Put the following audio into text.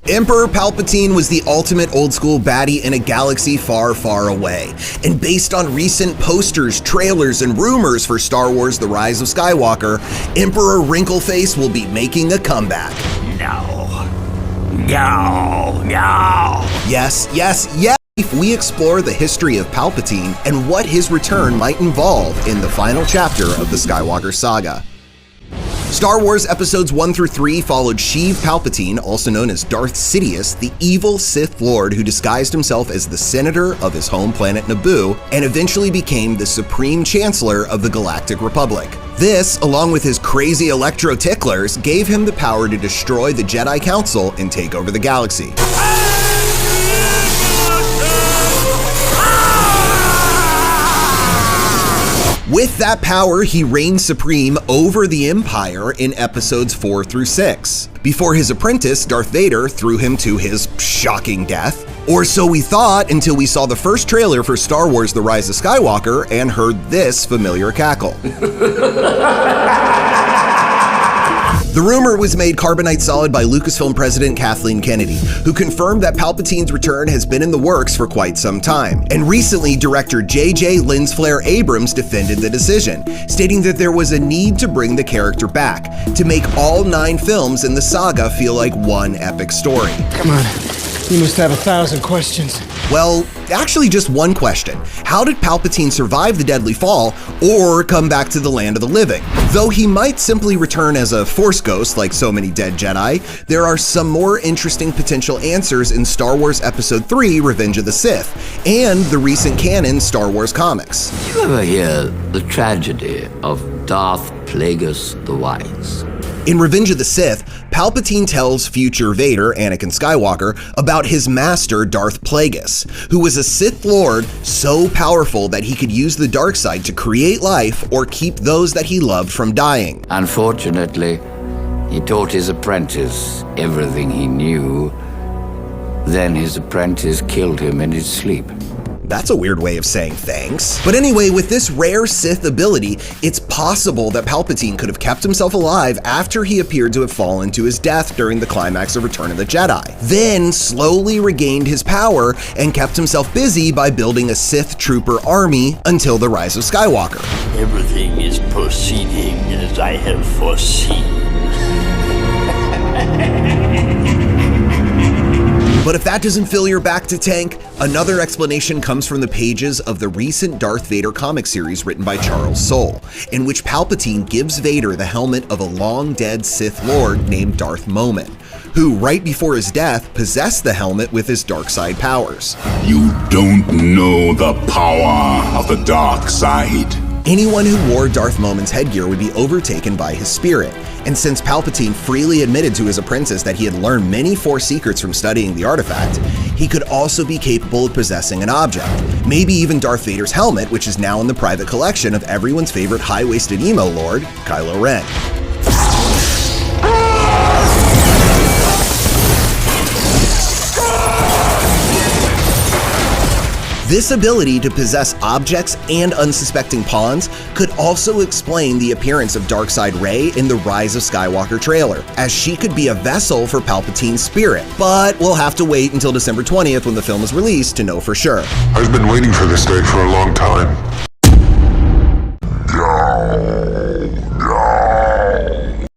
Emperor Palpatine was the ultimate old-school baddie in a galaxy far, far away. And based on recent posters, trailers, and rumors for Star Wars: The Rise of Skywalker, Emperor Wrinkleface will be making a comeback. No. Yes. We explore the history of Palpatine and what his return might involve in the final chapter of the Skywalker saga. Star Wars Episodes 1 through 3 followed Sheev Palpatine, also known as Darth Sidious, the evil Sith Lord who disguised himself as the senator of his home planet Naboo and eventually became the Supreme Chancellor of the Galactic Republic. This, along with his crazy electro ticklers, gave him the power to destroy the Jedi Council and take over the galaxy. With that power, he reigned supreme over the Empire in Episodes 4 through 6, before his apprentice, Darth Vader, threw him to his shocking death. Or so we thought until we saw the first trailer for Star Wars: The Rise of Skywalker and heard this familiar cackle. The rumor was made carbonite solid by Lucasfilm president Kathleen Kennedy, who confirmed that Palpatine's return has been in the works for quite some time. And recently, director J.J. Lensflare Abrams defended the decision, stating that there was a need to bring the character back, to make all 9 films in the saga feel like one epic story. Come on, you must have 1,000 questions. Well, actually just one question. How did Palpatine survive the deadly fall or come back to the land of the living? Though he might simply return as a Force ghost like so many dead Jedi, there are some more interesting potential answers in Star Wars Episode 3: Revenge of the Sith and the recent canon Star Wars comics. Did you ever hear the tragedy of Darth Plagueis the Wise? In Revenge of the Sith, Palpatine tells future Vader, Anakin Skywalker, about his master Darth Plagueis, who was a Sith Lord so powerful that he could use the dark side to create life or keep those that he loved from dying. Unfortunately, he taught his apprentice everything he knew. Then his apprentice killed him in his sleep. That's a weird way of saying thanks. But anyway, with this rare Sith ability, it's possible that Palpatine could have kept himself alive after he appeared to have fallen to his death during the climax of Return of the Jedi, then slowly regained his power and kept himself busy by building a Sith trooper army until the Rise of Skywalker. Everything is proceeding as I have foreseen. But if that doesn't fill your back-to-tank, another explanation comes from the pages of the recent Darth Vader comic series written by Charles Soule, in which Palpatine gives Vader the helmet of a long-dead Sith Lord named Darth Momin, who, right before his death, possessed the helmet with his dark side powers. You don't know the power of the dark side. Anyone who wore Darth Momin's headgear would be overtaken by his spirit, and since Palpatine freely admitted to his apprentice that he had learned many Force secrets from studying the artifact, he could also be capable of possessing an object, maybe even Darth Vader's helmet, which is now in the private collection of everyone's favorite high-waisted emo lord, Kylo Ren. This ability to possess objects and unsuspecting pawns could also explain the appearance of Darkseid Rey in the Rise of Skywalker trailer, as she could be a vessel for Palpatine's spirit. But we'll have to wait until December 20th when the film is released to know for sure. I've been waiting for this day for a long time.